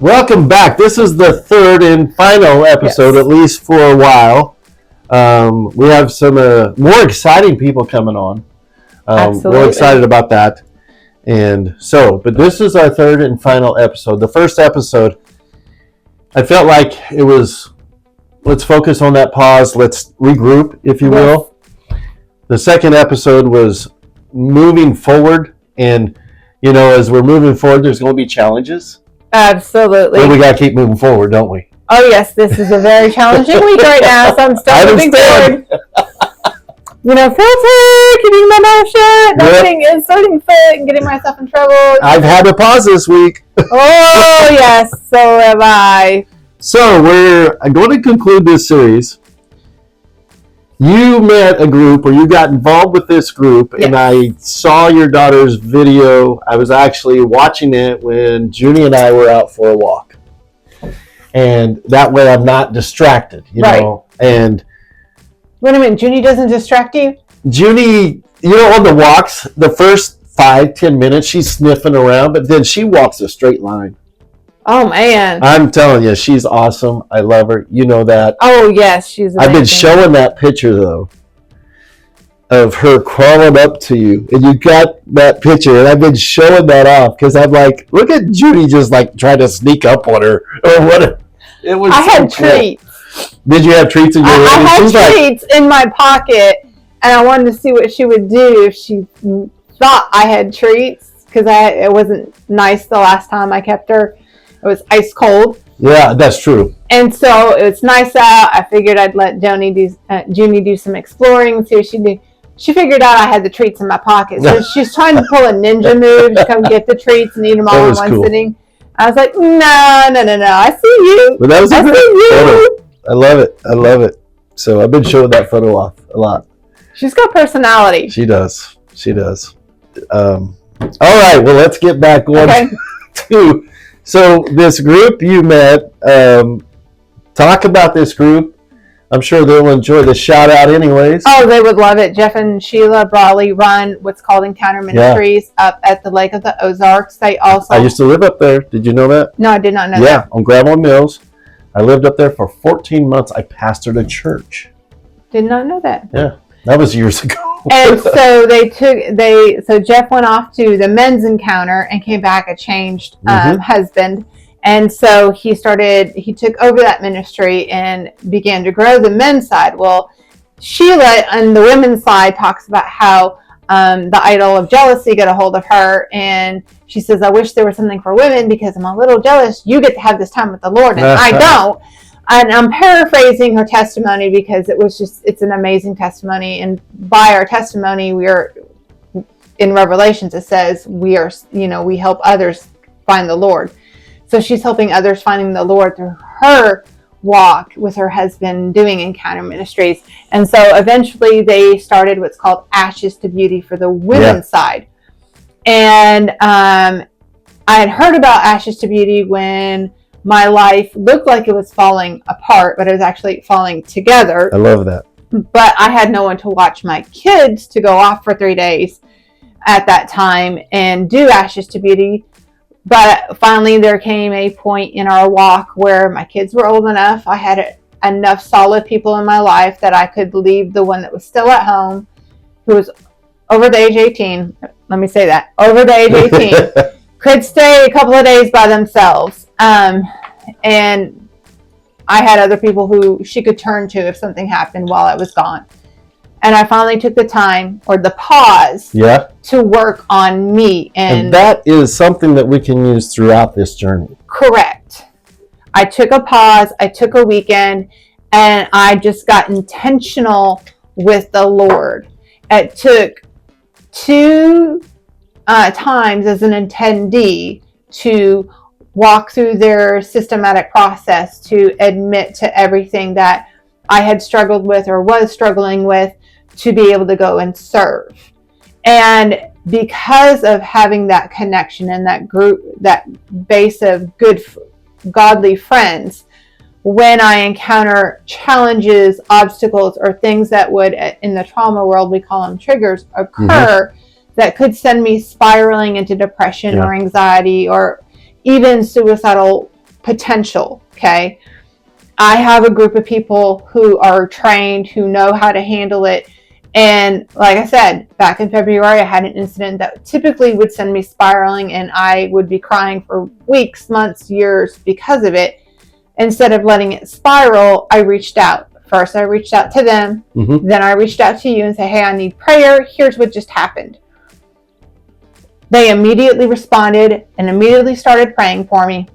Welcome back. This is the third and final episode, Yes. at least for a while. We have some more exciting people coming on. Absolutely. We're excited about that. But this is our third and final episode. The first episode, I felt like it was, let's focus on that pause, let's regroup, if you will. The second episode was moving forward, and, as we're moving forward, there's going to be challenges. Absolutely. But we got to keep moving forward, don't we? Oh, yes. This is a very challenging week right now, so I'm still moving forward. Filter, keeping my mouth shut, not inserting foot, and getting myself in trouble. I've had to pause this week. Oh, yes. So have I. So we're going to conclude this series. You met a group, or you got involved with this group, Yes. and I saw your daughter's video. I was actually watching it when Junie and I were out for a walk. And that way I'm not distracted, Right. And Wait a minute. Junie doesn't distract you? Junie, on the walks, the first 5-10 minutes, she's sniffing around, but then she walks a straight line. Oh, man. I'm telling you, she's awesome. I love her. You know that. Oh, yes. She's amazing. I've been showing that picture, though, of her crawling up to you. And you got that picture, and I've been showing that off because I'm like, look at Judy just like trying to sneak up on her or whatever. It was I so had cool. treats. Did you have treats in your I hand? had She's like, treats in my pocket, and I wanted to see what she would do if she thought I had treats, because it wasn't nice the last time I kept her. It was ice cold. yeah, that's true. And so it's nice out. I figured I'd let Junie do some exploring, see what she did. She figured out I had the treats in my pocket. So she's trying to pull a ninja move to come get the treats and eat them all in one sitting. I was like, no. I see you. But that was a great photo. I love it. So I've been showing that photo off a lot. She's got personality. She does. All right, well, let's get back on to... So this group you met, talk about this group. I'm sure they'll enjoy the shout out anyways. Oh, they would love it. Jeff and Sheila Brawley run what's called Encounter Ministries up at the Lake of the Ozarks. They also... I used to live up there. Did you know that? No, I did not know that. Yeah, on Gravel Mills. I lived up there for 14 months. I pastored a church. Did not know that. Yeah, that was years ago. And so so Jeff went off to the men's encounter and came back a changed husband. And so he took over that ministry and began to grow the men's side. Well, Sheila on the women's side talks about how the idol of jealousy got a hold of her, and she says, I wish there was something for women because I'm a little jealous. You get to have this time with the Lord and I don't. And I'm paraphrasing her testimony because it's an amazing testimony. And by our testimony, in Revelations, it says we help others find the Lord. So she's helping others finding the Lord through her walk with her husband doing Encounter Ministries. And so eventually they started what's called Ashes to Beauty for the women's side. And I had heard about Ashes to Beauty when my life looked like it was falling apart, but it was actually falling together. I love that. But I had no one to watch my kids to go off for 3 days at that time and do Ashes to Beauty. But finally there came a point in our walk where my kids were old enough. I had enough solid people in my life that I could leave the one that was still at home, who was over the age 18. Let me say that. Over the age 18. Could stay a couple of days by themselves. And I had other people who she could turn to if something happened while I was gone. And I finally took the time, or the pause, to work on me. And that is something that we can use throughout this journey. Correct. I took a pause, I took a weekend, and I just got intentional with the Lord. It took 2 times as an attendee to walk through their systematic process to admit to everything that I had struggled with or was struggling with to be able to go and serve. And because of having that connection and that group, that base of good, godly friends, when I encounter challenges, obstacles, or things that would, in the trauma world, we call them triggers, occur, that could send me spiraling into depression or anxiety or even suicidal potential. Okay. I have a group of people who are trained, who know how to handle it. And like I said, back in February, I had an incident that typically would send me spiraling, and I would be crying for weeks, months, years because of it. Instead of letting it spiral, I reached out. First, I reached out to them. Mm-hmm. Then I reached out to you and said, hey, I need prayer. Here's what just happened. They immediately responded and immediately started praying for me.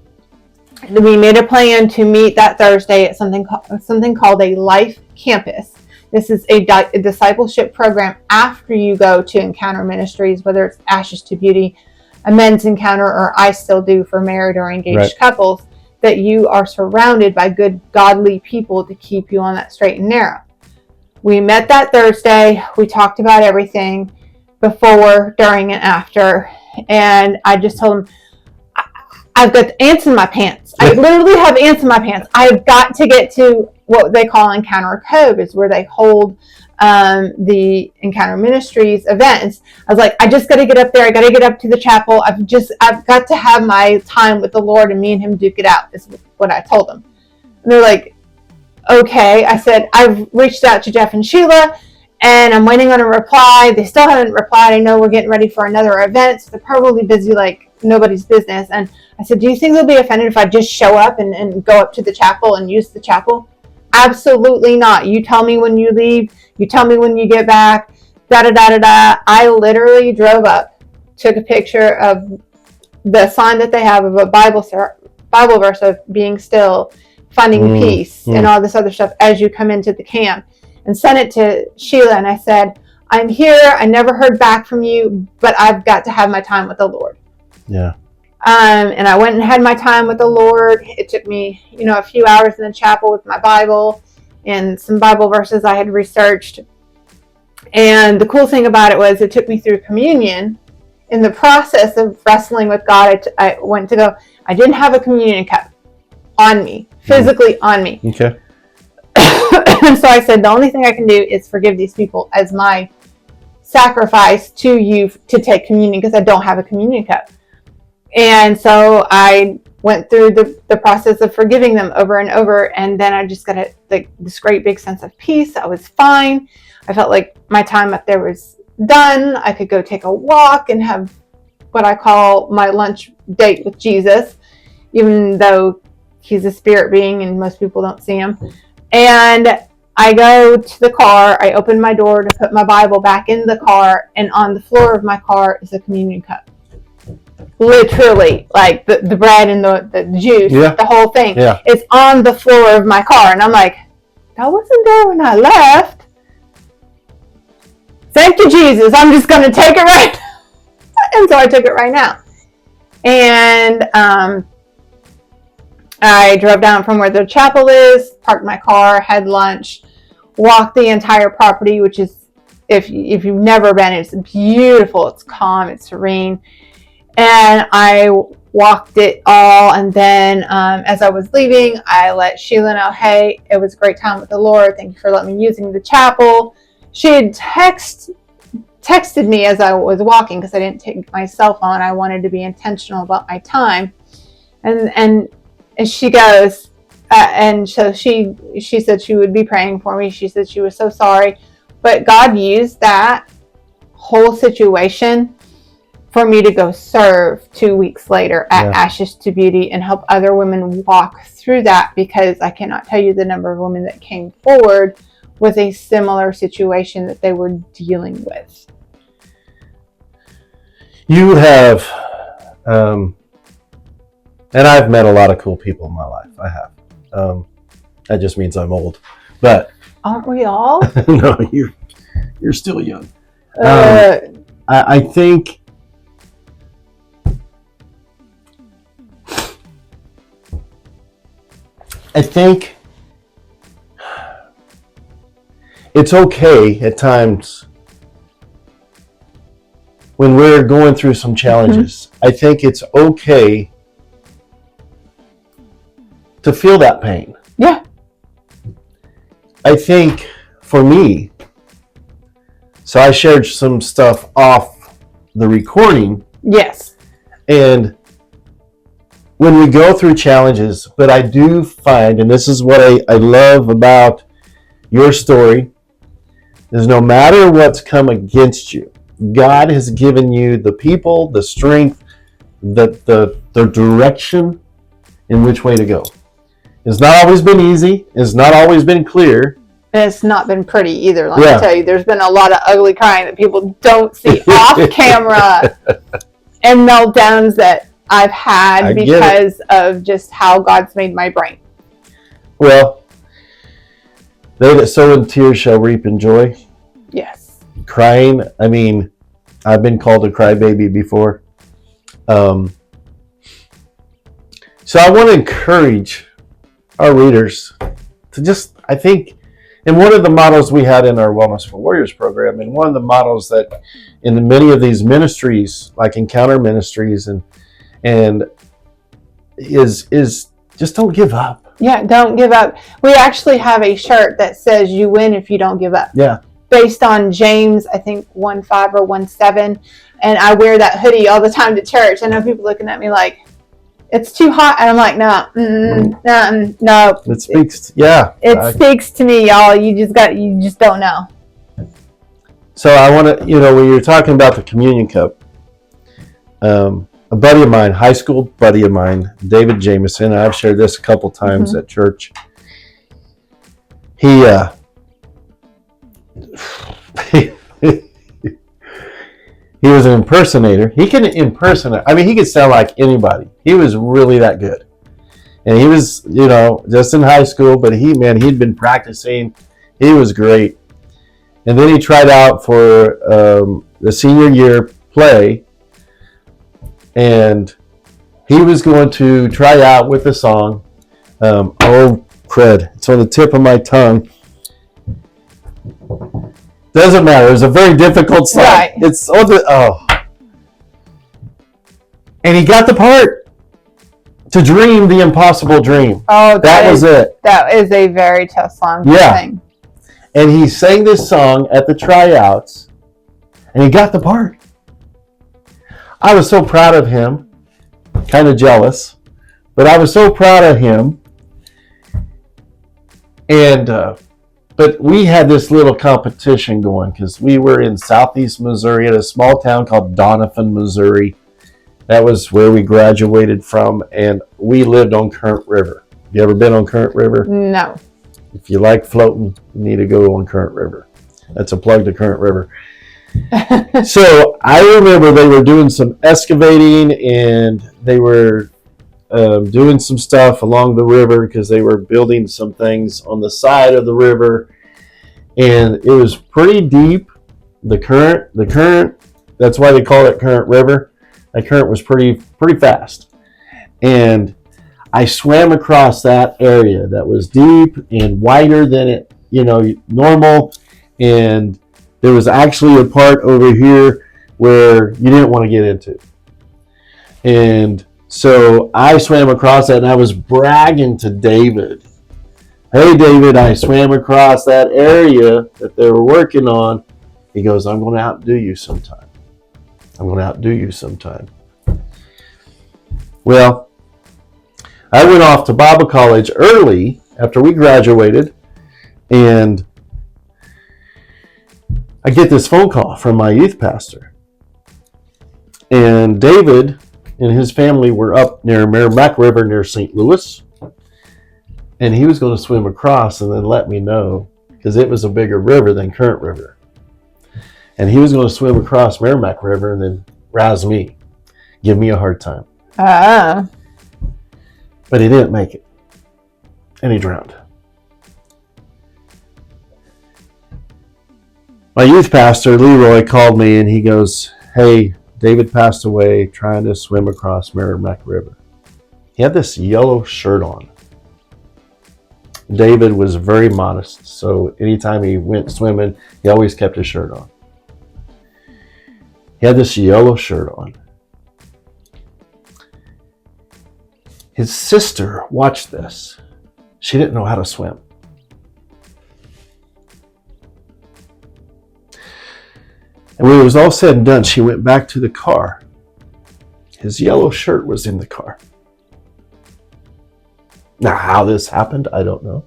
We made a plan to meet that Thursday at something called a Life Campus. This is a discipleship program after you go to Encounter Ministries, whether it's Ashes to Beauty, a men's encounter, or I Still Do for married or engaged couples, that you are surrounded by good, godly people to keep you on that straight and narrow. We met that Thursday. We talked about everything before, during, and after. And I just told him, I've got ants in my pants. I literally have ants in my pants. I've got to get to what they call Encounter Cove, is where they hold the Encounter Ministries events. I was like, I just got to get up there. I got to get up to the chapel. I've got to have my time with the Lord, and me and him duke it out, is what I told them. And they're like, okay. I said, I've reached out to Jeff and Sheila, and I'm waiting on a reply. They still haven't replied. I know we're getting ready for another event, so they're probably busy like nobody's business. And I said, do you think they'll be offended if I just show up and go up to the chapel and use the chapel? Absolutely not. You tell me when you leave. You tell me when you get back. Da-da-da-da-da. I literally drove up, took a picture of the sign that they have of a Bible verse of being still, finding peace, and all this other stuff as you come into the camp, and sent it to Sheila. And I said, I'm here. I never heard back from you, but I've got to have my time with the Lord. Yeah. And I went and had my time with the Lord. It took me, a few hours in the chapel with my Bible and some Bible verses I had researched. And the cool thing about it was it took me through communion. In the process of wrestling with God, I went to go, I didn't have a communion cup on me, physically on me. Okay. And so I said, the only thing I can do is forgive these people as my sacrifice to you to take communion, because I don't have a communion cup. And so I went through the process of forgiving them over and over. And then I just got this great big sense of peace. I was fine. I felt like my time up there was done. I could go take a walk and have what I call my lunch date with Jesus, even though he's a spirit being and most people don't see him. And I go to the car. I open my door to put my Bible back in the car. And on the floor of my car is a communion cup. Literally, like the bread and the juice, the whole thing. Yeah. It's on the floor of my car. And I'm like, that wasn't there when I left. Thank you, Jesus. I'm just going to take it right now. And so I took it right now. And I drove down from where the chapel is, parked my car, had lunch, walked the entire property, which is, if you've never been, it's beautiful. It's calm. It's serene. And I walked it all. And then as I was leaving, I let Sheila know, hey, it was a great time with the Lord. Thank you for letting me using the chapel. She had texted me as I was walking, because I didn't take my cell phone. I wanted to be intentional about my time. And she goes, and so she said she would be praying for me. She said she was so sorry. But God used that whole situation for me to go serve 2 weeks later at Ashes to Beauty and help other women walk through that, because I cannot tell you the number of women that came forward with a similar situation that they were dealing with. You have, and I've met a lot of cool people in my life. I have. That just means I'm old, but aren't we all? No, you're still young. I think it's okay at times when we're going through some challenges. Mm-hmm. I think it's okay to feel that pain. Yeah. I think for me, so I shared some stuff off the recording. Yes. And when we go through challenges, but I do find, and this is what I love about your story, is no matter what's come against you, God has given you the people, the strength, the direction in which way to go. It's not always been easy. It's not always been clear. And it's not been pretty either. Let me tell you, there's been a lot of ugly crying that people don't see off camera, and meltdowns that I've had because of just how God's made my brain. Well, they that sow in tears shall reap in joy. Yes. Crying, I mean, I've been called a crybaby before. So I want to encourage our readers to just, I think, and one of the models we had in our Wellness for Warriors program, and one of the models that in many of these ministries, like Encounter Ministries, and is just don't give up. Yeah, don't give up. We actually have a shirt that says "You win if you don't give up." Yeah. Based on James, I think 1:5 or 1:7, and I wear that hoodie all the time to church. I know people looking at me like it's too hot, and I'm like, no. It speaks. It speaks to me, y'all. You just don't know. So I want to, when you're talking about the communion cup, a buddy of mine, high school buddy of mine, David Jameson, I've shared this a couple times at church. He he was an impersonator. He can impersonate. I mean, he could sound like anybody. He was really that good. And he was, just in high school, but he'd been practicing. He was great. And then he tried out for the senior year play. And he was going to try out with the song. Oh, crud. It's on the tip of my tongue. Doesn't matter. It was a very difficult song. Right. It's on the and he got the part to dream the impossible dream. Oh, that was it. That is a very tough song to sing. And he sang this song at the tryouts, and he got the part. I was so proud of him. Kind of jealous, but I was so proud of him. And but we had this little competition going because we were in southeast Missouri at a small town called Doniphan, Missouri. That was where we graduated from, and we lived on Current River. You ever been on Current River? No. If you like floating, you need to go on Current River. That's a plug to Current River. So I remember they were doing some excavating, and they were doing some stuff along the river because they were building some things on the side of the river, and it was pretty deep. The current, that's why they call it Current River. That current was pretty fast, and I swam across that area that was deep and wider than it, normal, and there was actually a part over here where you didn't want to get into, and so I swam across that, and I was bragging to David. Hey, David, I swam across that area that they were working on. He goes, I'm going to outdo you sometime. Well, I went off to Bible college early after we graduated, and I get this phone call from my youth pastor. And David and his family were up near Merrimack River near St. Louis, and he was going to swim across and then let me know because it was a bigger river than Current River, and he was going to swim across Merrimack River and then razz me, give me a hard time. But he didn't make it, and he drowned. My youth pastor Leroy called me, and he goes, hey, David passed away trying to swim across Merrimack River. He had this yellow shirt on. David was very modest, so anytime he went swimming, he always kept his shirt on. He had this yellow shirt on. His sister watched this. She didn't know how to swim. And when it was all said and done, she went back to the car. His yellow shirt was in the car. Now, how this happened, I don't know.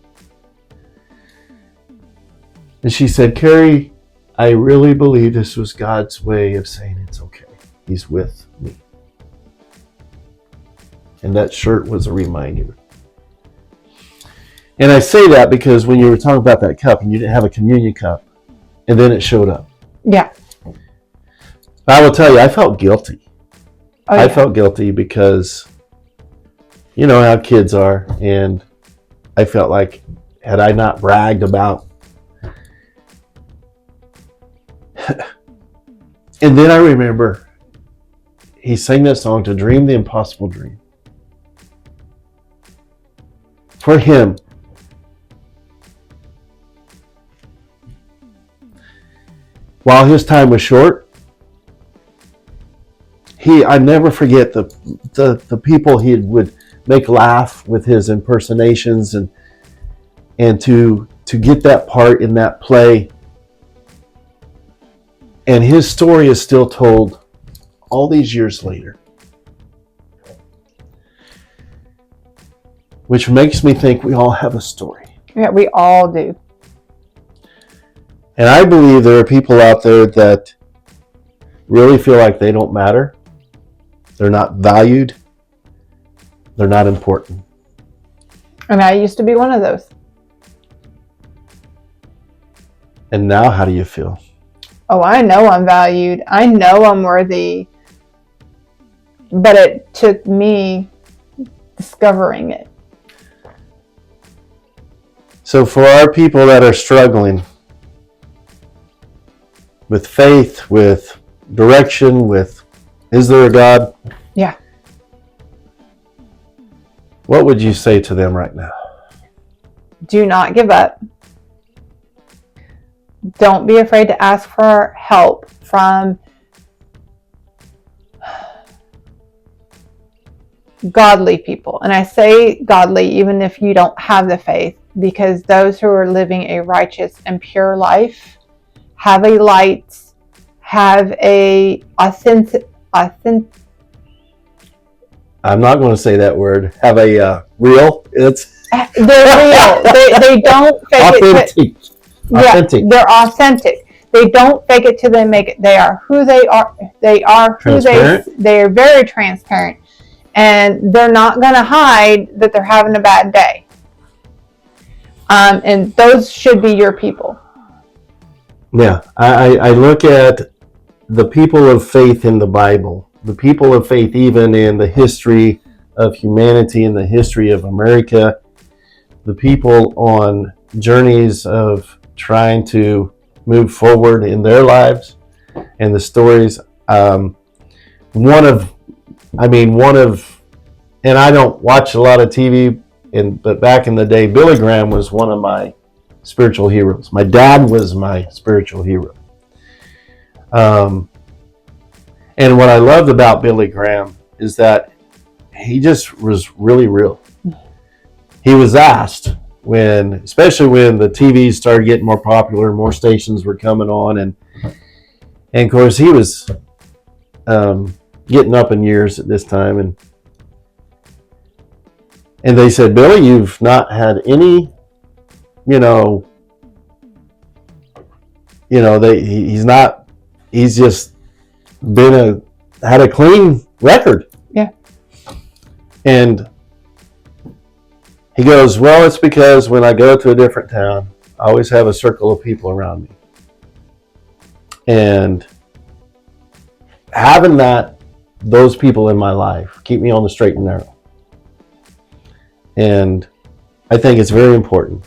And she said, Carrie, I really believe this was God's way of saying it's okay. He's with me. And that shirt was a reminder. And I say that because when you were talking about that cup and you didn't have a communion cup, and then it showed up. Yeah. I will tell you, I felt guilty. Oh, yeah. I felt guilty because you know how kids are, and I felt like had I not bragged about and then I remember he sang that song to dream the impossible dream. For him, while his time was short, I never forget the people he would make laugh with his impersonations and to get that part in that play. And his story is still told all these years later. Which makes me think we all have a story. Yeah, we all do. And I believe there are people out there that really feel like they don't matter. They're not valued. They're not important. And I used to be one of those. And now how do you feel? Oh, I know I'm valued. I know I'm worthy. But it took me discovering it. So for our people that are struggling with faith, with direction, with is there a God? Yeah. What would you say to them right now? Do not give up. Don't be afraid to ask for help from godly people. And I say godly even if you don't have the faith, because those who are living a righteous and pure life have a light, have a authentic. I'm not going to say that word. Have a real. It's they're real. They don't fake authentic. it. Authentic. Yeah, they're authentic. They don't fake it till they make it. They are who they are. They are who they are. Very transparent, and they're not going to hide that they're having a bad day. And those should be your people. Yeah, I look at the people of faith in the Bible, the people of faith even in the history of humanity, in the history of America, the people on journeys of trying to move forward in their lives, and the stories. And I don't watch a lot of TV, but back in the day, Billy Graham was one of my spiritual heroes. My dad was my spiritual hero. And what I loved about Billy Graham is that he just was really real. He was asked especially when the TVs started getting more popular, more stations were coming on, and of course he was getting up in years at this time, and they said, Billy, you've not had any, he's just had a clean record. Yeah. And he goes, well, it's because when I go to a different town, I always have a circle of people around me. And having those people in my life keep me on the straight and narrow. And I think it's very important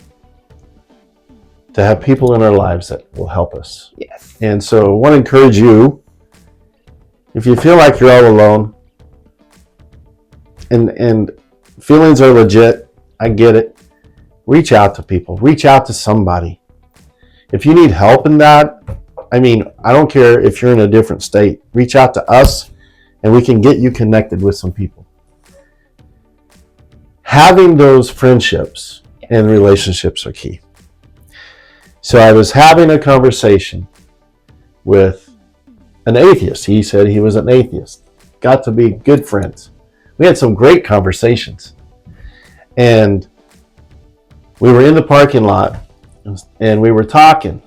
to have people in our lives that will help us. Yes. And so I want to encourage you, if you feel like you're all alone, and feelings are legit, I get it, reach out to people, reach out to somebody. If you need help in that, I don't care if you're in a different state, reach out to us and we can get you connected with some people. Having those friendships and relationships are key. So I was having a conversation with an atheist. He said he was an atheist. Got to be good friends. We had some great conversations. And we were in the parking lot, and we were talking.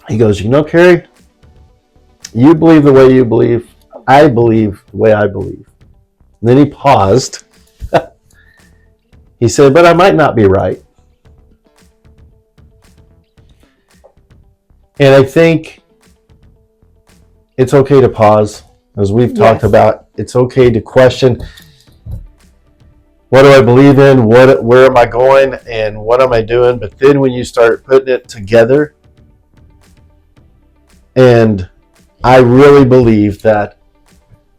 He goes, you know, Carrie, you believe the way you believe. I believe the way I believe. And then he paused. He said, but I might not be right. And I think it's okay to pause, as we've talked about. It's okay to question, what do I believe in? Where am I going? And what am I doing? But then when you start putting it together, and I really believe that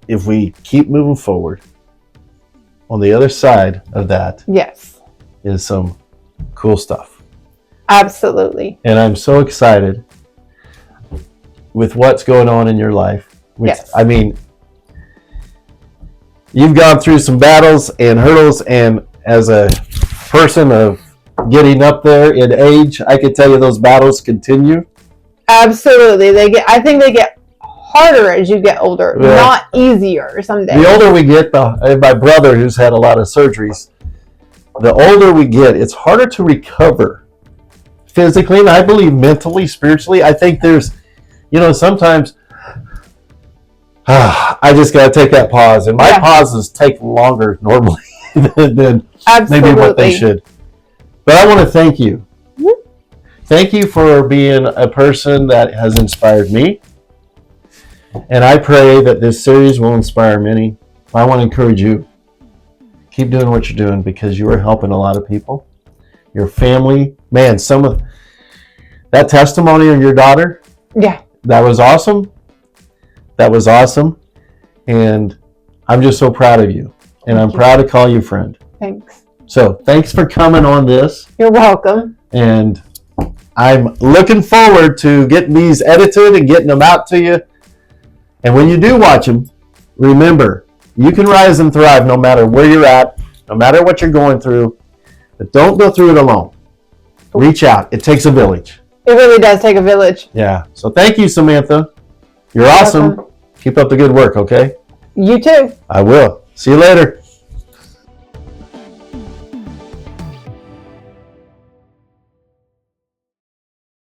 if we keep moving forward, on the other side of that is some cool stuff. Absolutely. And I'm so excited with what's going on in your life. I mean, you've gone through some battles and hurdles, and as a person of getting up there in age, I can tell you those battles continue. Absolutely. I think they get harder as you get older, not easier someday. The older we get, my brother, who's had a lot of surgeries, the older we get, it's harder to recover physically, and I believe mentally, spiritually. I think there's, sometimes I just got to take that pause, and my pauses take longer normally than maybe what they should. But I want to thank you. Mm-hmm. Thank you for being a person that has inspired me. And I pray that this series will inspire many. I want to encourage you. Keep doing what you're doing, because you are helping a lot of people. Your family, man, some of that testimony of your daughter. Yeah. That was awesome. That was awesome. And I'm just so proud of you. And I'm proud to call you friend. Thanks. So thanks for coming on this. You're welcome. And I'm looking forward to getting these edited and getting them out to you. And when you do watch them, remember, you can rise and thrive no matter where you're at, no matter what you're going through. But don't go through it alone. Reach out. It takes a village. It really does take a village. Yeah. So thank you, Samantha. You're awesome. Keep up the good work, okay? You too. I will. See you later.